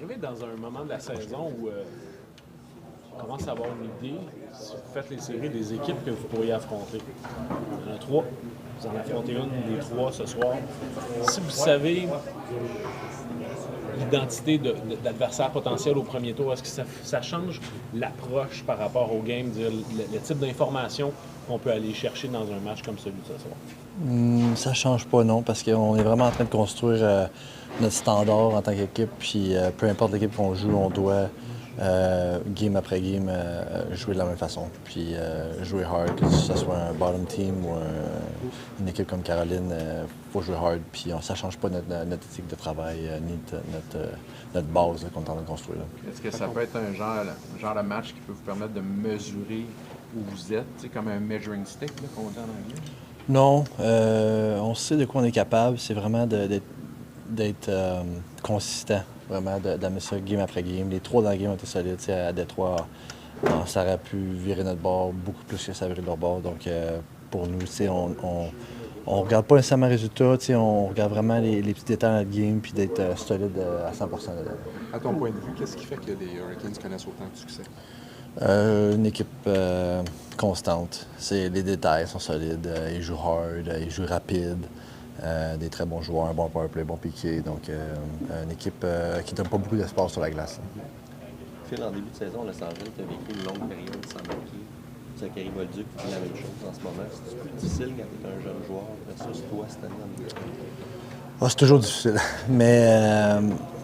arrivez dans un moment de la saison où on commence à avoir une idée, si vous faites les séries des équipes que vous pourriez affronter. Il y en a 3. Vous en affrontez une des 3 ce soir. Si vous savez l'identité d'adversaire potentiel au premier tour, est-ce que ça change l'approche par rapport au game, le type d'information qu'on peut aller chercher dans un match comme celui de ce soir? Ça change pas, non, parce qu'on est vraiment en train de construire notre standard en tant qu'équipe. Puis peu importe l'équipe qu'on joue, on doit, game après game, jouer de la même façon. Puis jouer hard, que ce soit un bottom team ou une équipe comme Caroline, il faut jouer hard. Puis ça change pas notre éthique de travail ni notre base qu'on est en train de construire. Est-ce que ça peut être un genre de match qui peut vous permettre de mesurer où vous êtes, comme un measuring stick qu'on dit en anglais? Non, on sait de quoi on est capable. C'est vraiment d'être consistant, vraiment, d'amener ça game après game. Les 3 dans la game ont été solides. À Détroit, ça aurait pu virer notre bord beaucoup plus que ça a viré leur bord. Donc, pour nous, on regarde pas nécessairement le résultat, on regarde vraiment les petits détails de notre game puis d'être solide à 100% dedans. À ton point de vue, qu'est-ce qui fait que les Hurricanes connaissent autant de succès? Une équipe constante. Les détails sont solides. Ils jouent hard, ils jouent rapide. Des très bons joueurs, un bon powerplay, bon piqué. Donc, une équipe qui ne donne pas beaucoup d'espace sur la glace. Phil, en début de saison, Los Angeles a vécu une longue période sans marquer. Zachary Bolduc fait la même chose en ce moment. C'est plus difficile quand tu es un jeune joueur versus toi cette année en début. C'est toujours difficile. Mais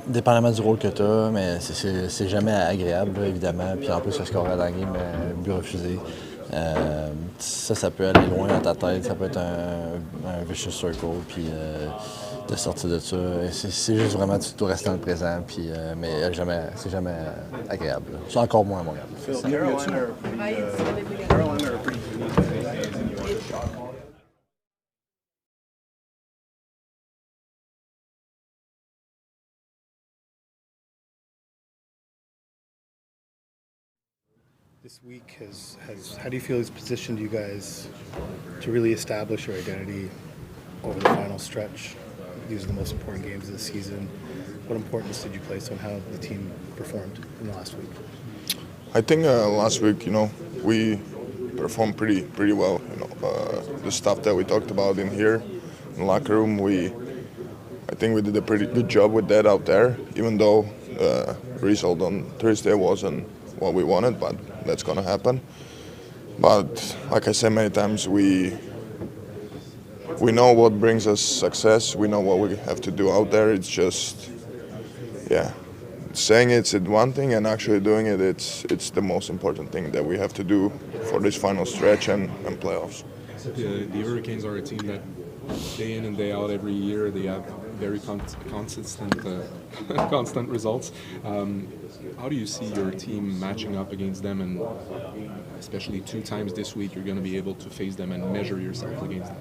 dépendamment du rôle que tu as, mais c'est jamais agréable, là, évidemment. Puis en plus, le score dans la game, but refusé. Ça peut aller loin dans ta tête. Ça peut être un vicious circle. Puis de sortir de ça. C'est juste vraiment, tu dois rester dans le présent. Puis, mais c'est jamais agréable. C'est encore moins à Montréal. This week how do you feel has positioned you guys to really establish your identity over the final stretch? These are the most important games of the season. What importance did you place on how the team performed in the last week? I think last week, we performed pretty well. The stuff that we talked about in here, in the locker room, I think we did a pretty good job with that out there. Even though the result on Thursday wasn't what we wanted, but that's going to happen. But like I said many times, we know what brings us success. We know what we have to do out there. It's just, saying it's one thing and actually doing it, it's the most important thing that we have to do for this final stretch and playoffs. The Hurricanes are a team that day in and day out every year they have very constant results. How do you see your team matching up against them, and especially 2 times this week you're going to be able to face them and measure yourself against them?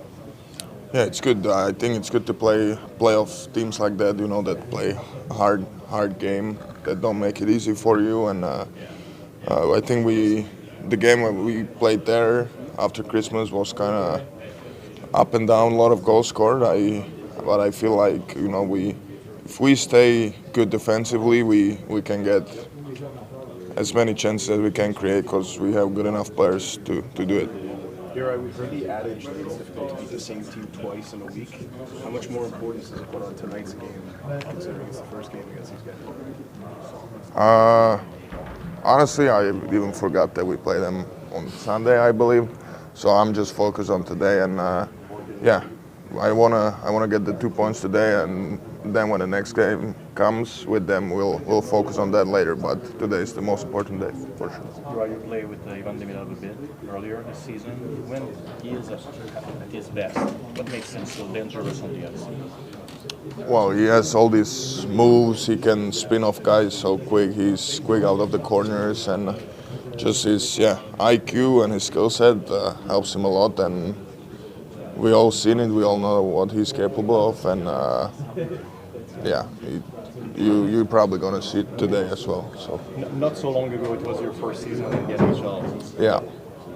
Yeah, it's good. I think it's good to play playoff teams like that, that play hard game, that don't make it easy for you. And I think the game that we played there after Christmas was kind of up and down, a lot of goals scored. But I feel like, if we stay good defensively, we can get as many chances as we can create because we have good enough players to do it. Juraj, we've heard the adage that it's difficult to beat the same team twice in a week. How much more importance does it put on tonight's game, considering it's the first game against these guys? Honestly, I even forgot that we play them on Sunday, I believe. So I'm just focused on today, and I wanna get the 2 points today, and then when the next game comes with them, we'll focus on that later. But today is the most important day for sure. You play with Ivan Demidov a bit earlier this season. When he is at his best, what makes him so dangerous on the outside? Well, he has all these moves. He can spin off guys so quick. He's quick out of the corners, and just his IQ and his skill set helps him a lot. And we all seen it. We all know what he's capable of, and you're probably gonna see it today as well. So. Not so long ago, it was your first season in the NHL. Yeah.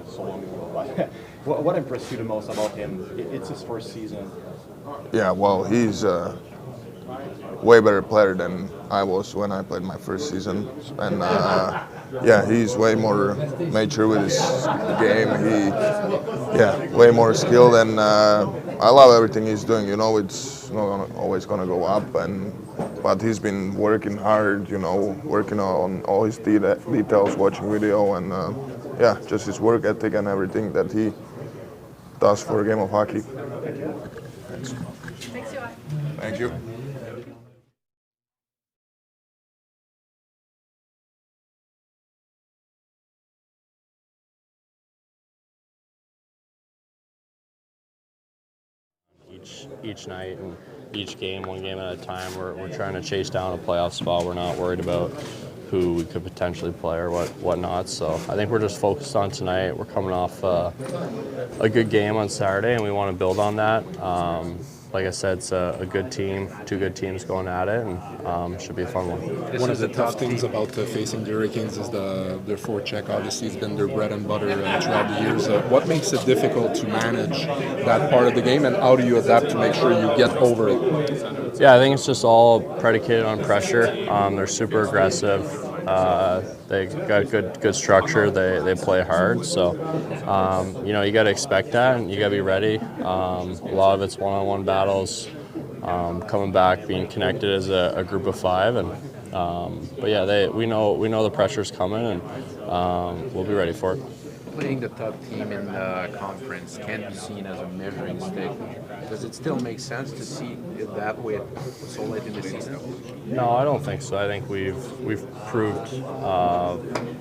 So long ago. What impressed you the most about him? It's his first season. Yeah, well, he's way better player than I was when I played my first season. And yeah, he's way more mature with his game. Way more skilled, and I love everything he's doing. You know, it's not always gonna go up, but he's been working hard. You know, working on all his details, watching video, and yeah, just his work ethic and everything that he does for a game of hockey. Thanks. Thank you. Each night and each game, one game at a time, we're trying to chase down a playoff spot. We're not worried about who we could potentially play or whatnot. So I think we're just focused on tonight. We're coming off a good game on Saturday, and we want to build on that. Like I said, it's a good team, two good teams going at it, and should be a fun one. One of the tough things about facing the Hurricanes is their forecheck. Obviously, it's been their bread and butter throughout the years. What makes it difficult to manage that part of the game, and how do you adapt to make sure you get over it? Yeah, I think it's just all predicated on pressure. They're super aggressive. They got good structure. They play hard. So, you got to expect that, and you got to be ready. A lot of it's one-on-one battles, coming back, being connected as a group of five, and but yeah, we know the pressure's coming, and we'll be ready for it. Playing the top team in the conference can be seen as a measuring stick. Does it still make sense to see it that way so late in the season? No, I don't think so. I think we've proved,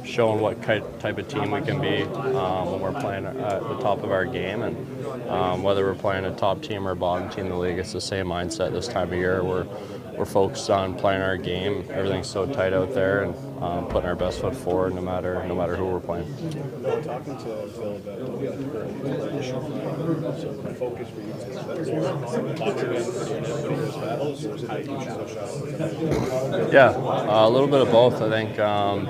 shown what type of team we can be when we're playing at the top of our game, and whether we're playing a top team or bottom team in the league, it's the same mindset this time of year. We're focused on playing our game. Everything's so tight out there, and putting our best foot forward no matter who we're playing. Talking to Phil about the so the focus for you guys is boxing in those battles, or is it how you choose those shots? Yeah, a little bit of both. I think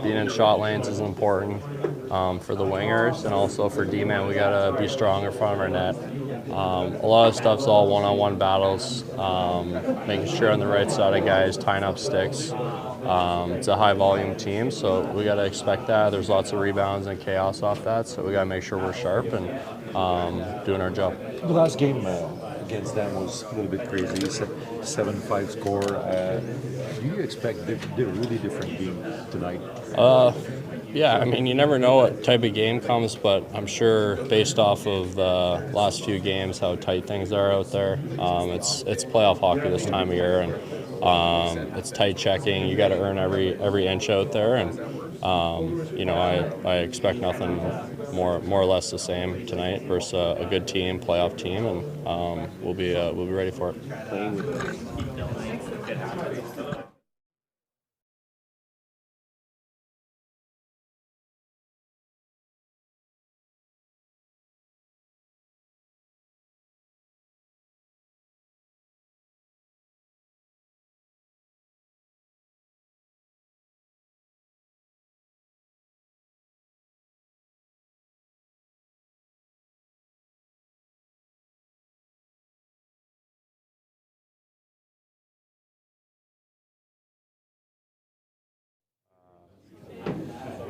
being in shot lanes is important for the wingers, and also for D-man, we got to be strong in front of our net. A lot of stuff's all one-on-one battles, making sure on the right side of guys, tying up sticks. It's a high-volume team, so we got to expect that. There's lots of rebounds and chaos off that, so we got to make sure we're sharp and doing our job. The last game against them was a little bit crazy. It's a 7-5 score. Do you expect a really different game tonight? Yeah, I mean, you never know what type of game comes, but I'm sure based off of the last few games, how tight things are out there. It's playoff hockey this time of year, and it's tight checking. You got to earn every inch out there, and I expect nothing more or less the same tonight versus a good team, playoff team, and we'll be ready for it.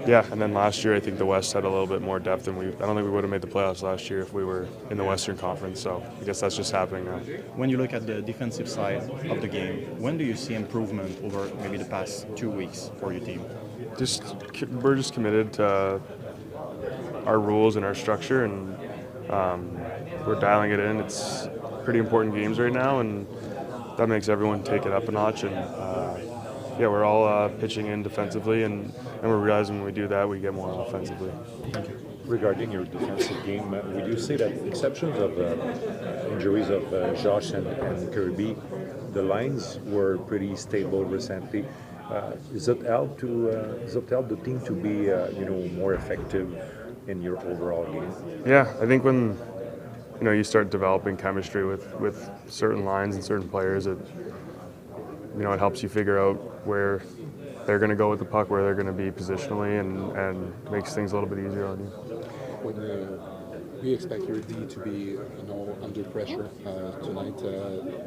Yeah, and then last year I think the West had a little bit more depth, and I don't think we would have made the playoffs last year if we were in the Western Conference. So I guess that's just happening now. When you look at the defensive side of the game, when do you see improvement over maybe the past 2 weeks for your team? We're just committed to our rules and our structure, and we're dialing it in. It's pretty important games right now, and that makes everyone take it up a notch. And we're all pitching in defensively, and we're realizing when we do that, we get more offensively. Regarding your defensive game, would you say that exceptions of injuries of Josh and Kirby, the lines were pretty stable recently? Does it help the team to be more effective in your overall game? Yeah, I think when you start developing chemistry with certain lines and certain players, it helps you figure out where they're going to go with the puck, where they're going to be positionally, and makes things a little bit easier on you. We expect your D to be, under pressure tonight.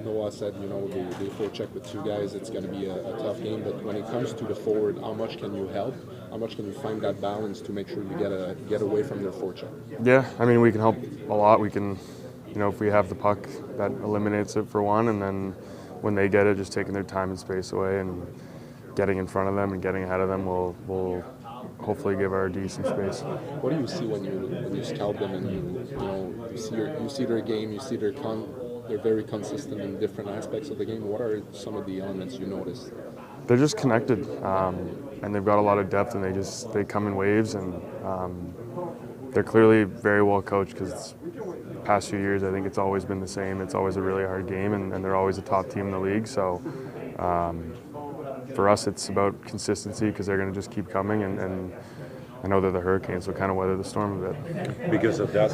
Noah said, they forecheck with two guys. It's going to be a tough game. But when it comes to the forward, how much can you help? How much can you find that balance to make sure you get away from their forecheck? Yeah, I mean, we can help a lot. We can, if we have the puck, that eliminates it for one, and then when they get it, just taking their time and space away and getting in front of them and getting ahead of them will hopefully give our D some space. What do you see when you scout them and you see their game, you see they're very consistent in different aspects of the game? What are some of the elements you notice? They're just connected, and they've got a lot of depth, and they come in waves, and they're clearly very well coached because the past few years I think it's always been the same. It's always a really hard game, and they're always a top team in the league. So for us, it's about consistency because they're going to just keep coming, and I know they're the Hurricanes, so kind of weather the storm a bit. Because of that.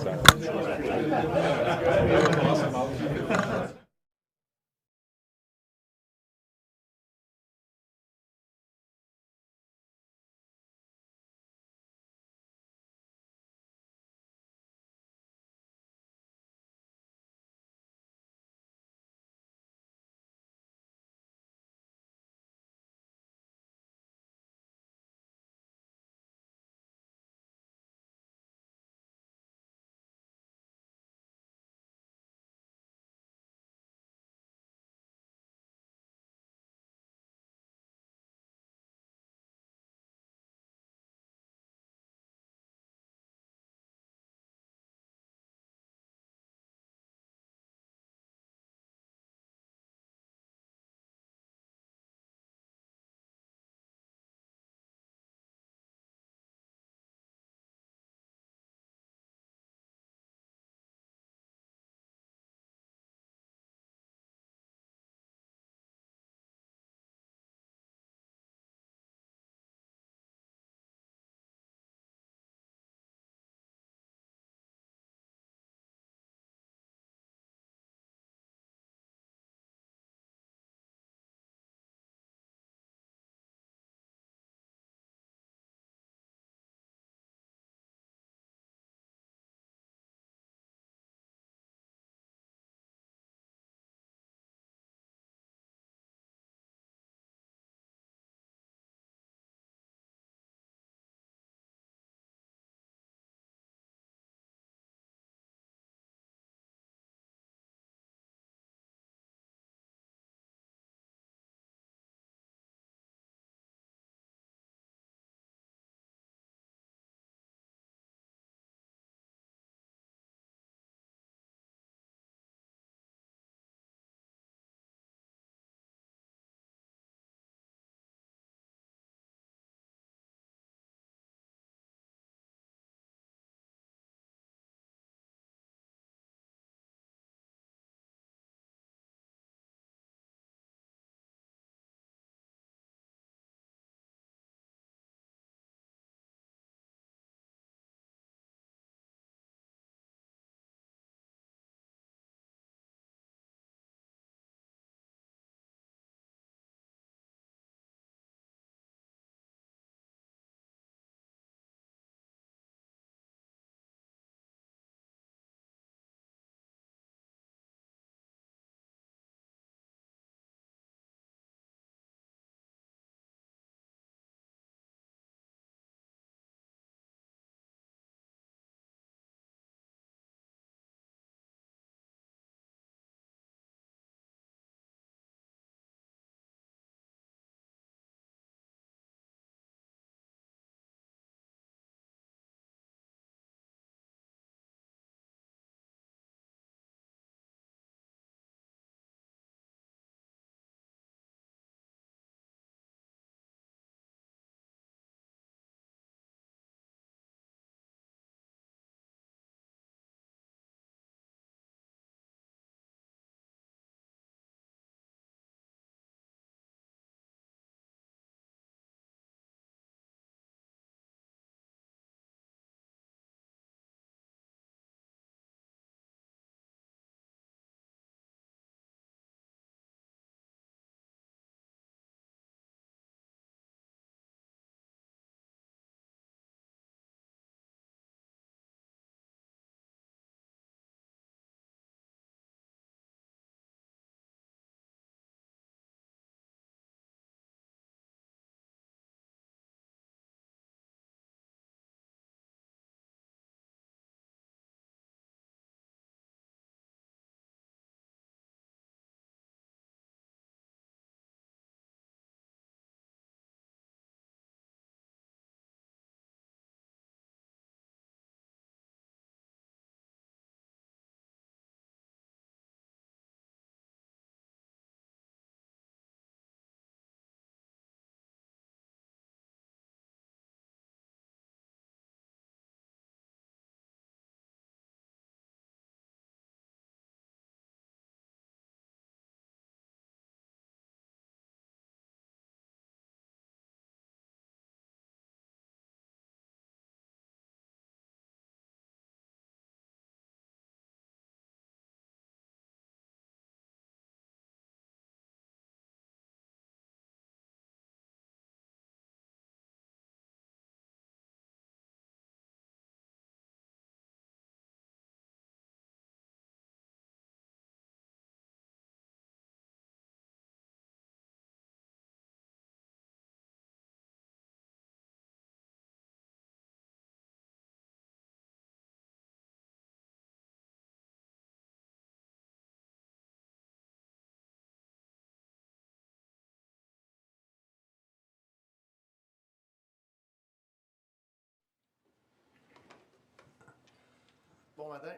Bon matin.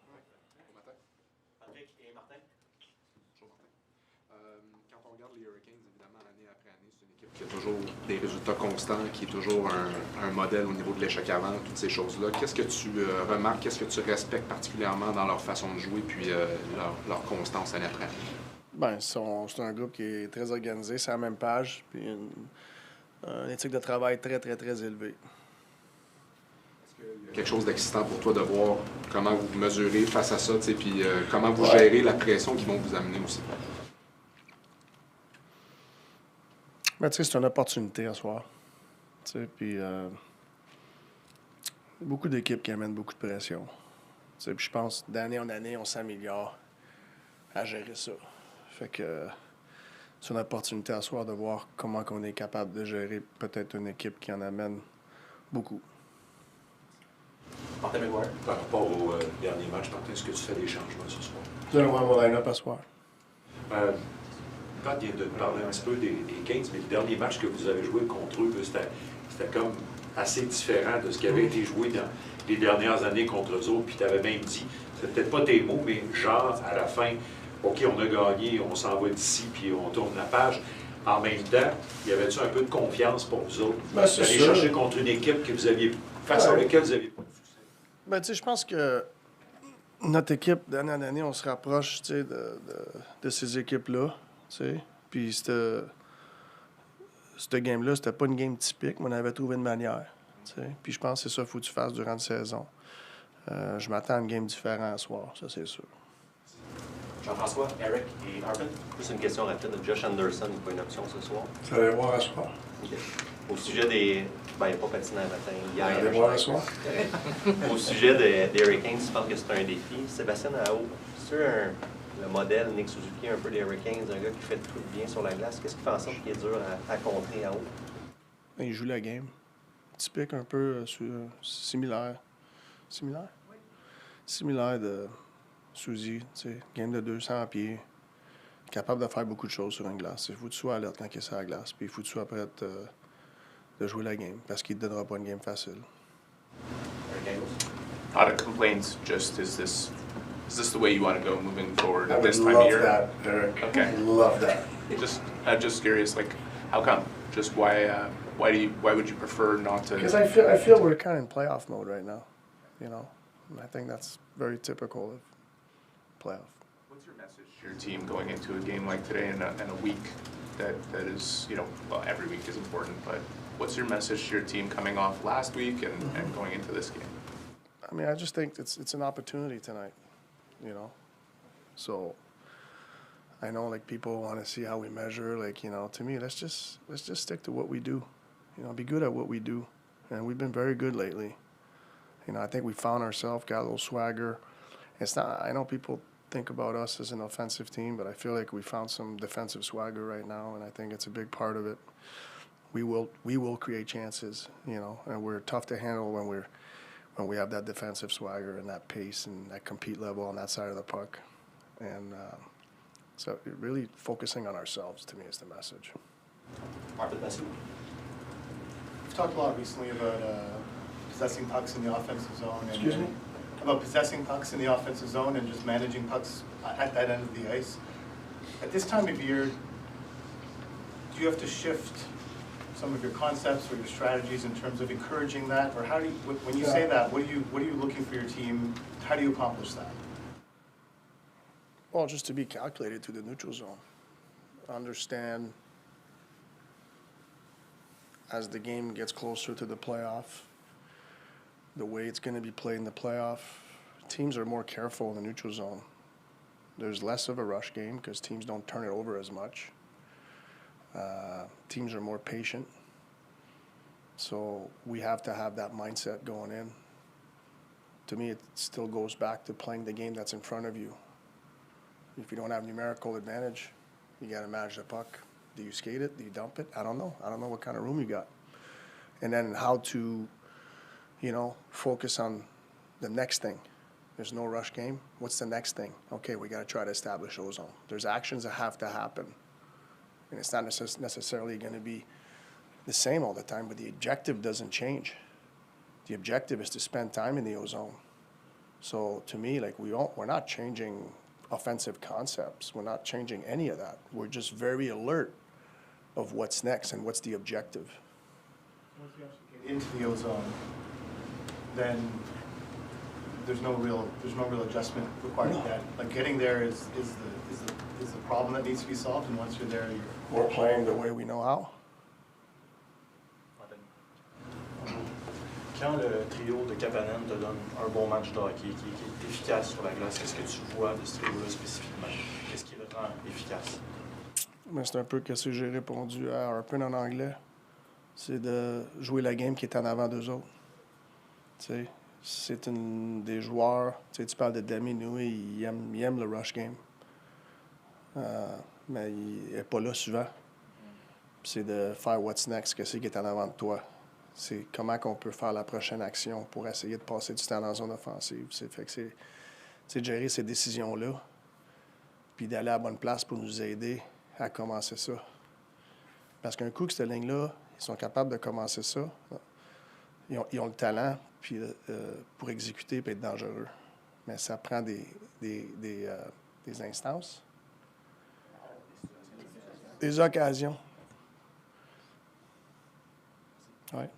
Bon matin. Patrick et Martin. Bonjour Martin. Quand on regarde les Hurricanes, évidemment, année après année, c'est une équipe qui a toujours des résultats constants, qui est toujours un modèle au niveau de l'échec avant, toutes ces choses-là. Qu'est-ce que tu remarques, qu'est-ce que tu respectes particulièrement dans leur façon de jouer, puis leur constance année après année? Ben, c'est un groupe qui est très organisé, c'est à la même page, puis une éthique de travail très, très, très élevée. Quelque chose d'excitant pour toi de voir comment vous mesurez face à ça, puis comment vous gérez la pression qu'ils vont vous amener aussi. Ben, tu sais, c'est une opportunité à soir. Tu sais, puis beaucoup d'équipes qui amènent beaucoup de pression. Tu sais, puis je pense d'année en année, on s'améliore à gérer ça. Fait que c'est une opportunité à soir de voir comment on est capable de gérer peut-être une équipe qui en amène beaucoup. Martin McGuire. Par rapport au dernier match, Martin, est-ce que tu fais des changements ce soir? Je vais voir mon line-up à soir. Pat vient de parler un petit peu des Canes, mais le dernier match que vous avez joué contre eux, c'était comme assez différent de ce qui avait été joué dans les dernières années contre eux autres. Puis tu avais même dit, c'est peut-être pas tes mots, mais genre à la fin, OK, on a gagné, on s'en va d'ici, puis on tourne la page. En même temps, y avait-tu un peu de confiance pour vous autres? Ben, c'est d'aller sûr. chercher contre une équipe que vous aviez, face à laquelle vous aviez pas de succès? Ben, tu sais, je pense que notre équipe, d'année en année, on se rapproche, tu sais, de ces équipes-là, tu sais. Puis ce game-là, c'était pas une game typique, mais on avait trouvé une manière, tu sais. Puis je pense que c'est ça qu'il faut que tu fasses durant la saison. Je m'attends à une game différente ce soir, ça c'est sûr. Jean-François, Eric et Arvin. Juste une question rapide. Josh Anderson n'est pas une option ce soir. Tu vas aller voir à soir. Okay. Au sujet des... Ben, il n'a pas patiné un matin. Hier, Tu vas aller voir à soir. Au sujet des Hurricanes, tu penses que c'est un défi. Sébastien Aho, c'est le modèle Nick Suzuki, un peu des Hurricanes, un gars qui fait tout bien sur la glace. Qu'est-ce qui fait en sorte qu'il est dur à contrer Aho? Il joue la game. Typique un peu similaire. Similaire? Oui. Similaire de Suzy, tu sais, game de 200 pieds. Capable de faire beaucoup de choses sur une glace. Il faut que tu sois alerte quand il est sur la glace. Puis il faut que tu sois prêt de jouer la game parce qu'il ne te donnera pas une game facile. Not a complaints, just is this the way you want to go moving forward at this time of year? I would love that, Eric. Okay. Love that. Just curious, like, how come? Just why would you prefer not to? Because I feel we're kind of in playoff mode right now, you know. And I think that's very typical of playoff. What's your message to your team going into a game like today and a week that is, you know, well, every week is important, but what's your message to your team coming off last week and going into this game? I mean, I just think it's an opportunity tonight, you know. So I know like people want to see how we measure, like, you know, to me let's just stick to what we do. You know, be good at what we do. And we've been very good lately. You know, I think we found ourselves, got a little swagger. It's not, I know people think about us as an offensive team, but I feel like we found some defensive swagger right now, and I think it's a big part of it. We will create chances, you know, and we're tough to handle when we have that defensive swagger and that pace and that compete level on that side of the puck. And so really focusing on ourselves, to me, is the message. Arvin Basu. We've talked a lot recently about possessing pucks in the offensive zone. And, Excuse me? About possessing pucks in the offensive zone and just managing pucks at that end of the ice. At this time of year, do you have to shift some of your concepts or your strategies in terms of encouraging that? Or how do you, when you say that, what are you looking for your team? How do you accomplish that? Well, just to be calculated to the neutral zone. Understand as the game gets closer to the playoff, the way it's going to be played in the playoff, teams are more careful in the neutral zone. There's less of a rush game because teams don't turn it over as much. Teams are more patient. So we have to have that mindset going in. To me, it still goes back to playing the game that's in front of you. If you don't have numerical advantage, you got to manage the puck. Do you skate it? Do you dump it? I don't know. I don't know what kind of room you got. And then how to, you know, focus on the next thing. There's no rush game. What's the next thing? Okay, we got to try to establish ozone. There's actions that have to happen. And it's not necessarily going to be the same all the time, but the objective doesn't change. The objective is to spend time in the ozone. So to me, like we're not changing offensive concepts. We're not changing any of that. We're just very alert of what's next and what's the objective. Once you actually get into the ozone, then there's no real adjustment required to that. Like getting there is the problem that needs to be solved, and once you're there, We're playing the way we know how. Quand le trio de Kapanen te donne un bon match de hockey qui est efficace sur la glace, qu'est-ce que tu vois de ce trio-là spécifiquement? Qu'est-ce qui le rend efficace? Mais c'est un peu ce que j'ai répondu à Harpin en anglais. C'est de jouer la game qui est en avant d'eux autres. T'sais, c'est des joueurs, tu parles de Demi Noué, il aime le rush game. Mais il n'est pas là souvent. C'est de faire what's next, qu'est-ce qui est en avant de toi. C'est comment qu'on peut faire la prochaine action pour essayer de passer du temps dans la zone offensive. C'est de gérer ces décisions-là, puis d'aller à la bonne place pour nous aider à commencer ça. Parce qu'un coup que cette ligne-là, ils sont capables de commencer ça, ils ont le talent puis, pour exécuter et être dangereux. Mais ça prend des instances, des occasions. Ouais.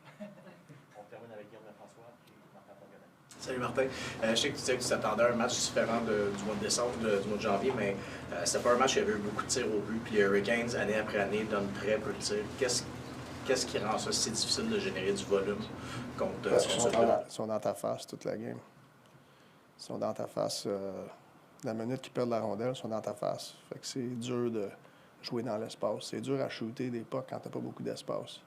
Salut Martin. Je sais que tu disais que tu t'attendais à un match différent du mois de décembre, du mois de janvier, mais c'était pas un match où il y avait eu beaucoup de tirs au but. Puis les Hurricanes, année après année, donnent très peu de tirs. Qu'est-ce qui rend ça si difficile de générer du volume contre Ils sont dans ta face toute la game. Ils sont dans ta face. La minute qu'ils perdent la rondelle, ils sont dans ta face. Fait que c'est dur de jouer dans l'espace. C'est dur à shooter des pucks quand t'as pas beaucoup d'espace.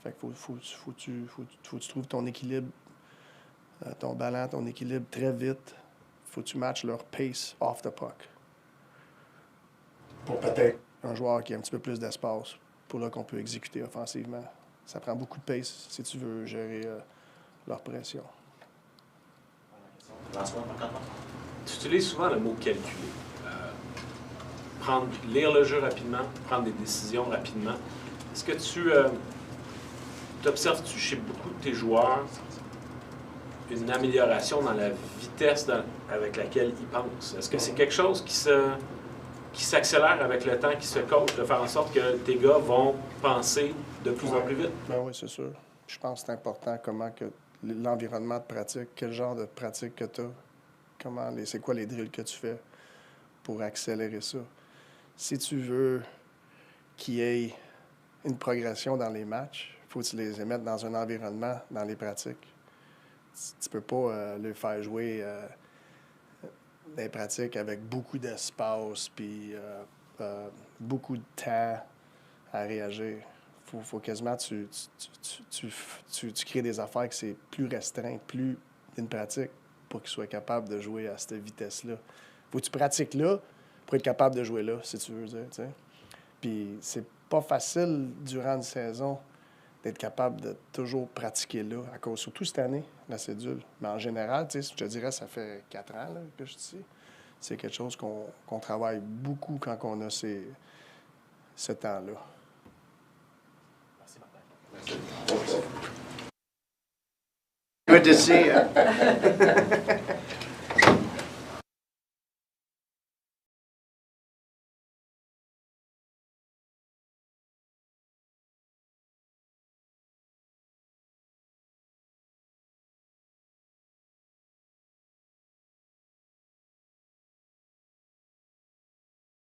Fait qu'il faut que tu trouves ton équilibre, ton ballon, ton équilibre très vite. Faut que tu matches leur pace off the puck. Pour peut-être un joueur qui a un petit peu plus d'espace, pour là qu'on peut exécuter offensivement. Ça prend beaucoup de pace si tu veux gérer leur pression. Tu utilises souvent le mot calculer. Lire le jeu rapidement, prendre des décisions rapidement. Est-ce que tu observes-tu chez beaucoup de tes joueurs une amélioration dans la vitesse avec laquelle ils pensent? Est-ce que c'est quelque chose qui s'accélère avec le temps, qui se coach, de faire en sorte que tes gars vont penser de plus en plus vite? Ben oui, c'est sûr. Je pense que c'est important comment que l'environnement de pratique, quel genre de pratique que tu as, c'est quoi les drills que tu fais pour accélérer ça. Si tu veux qu'il y ait une progression dans les matchs, il faut que tu les émettes dans un environnement, dans les pratiques. Tu peux pas les faire jouer des pratiques avec beaucoup d'espace puis beaucoup de temps à réagir. Faut quasiment tu crées des affaires que c'est plus restreint, plus une pratique pour qu'ils soient capables de jouer à cette vitesse-là. Faut que tu pratiques là pour être capable de jouer là, si tu veux dire. T'sais. Puis c'est pas facile durant une saison d'être capable de toujours pratiquer là, à cause, surtout cette année, la cédule. Mais en général, je te dirais, ça fait 4 ans là, que je suis ici. C'est quelque chose qu'on travaille beaucoup quand on a ce temps-là. Merci, Martin. Good to see you.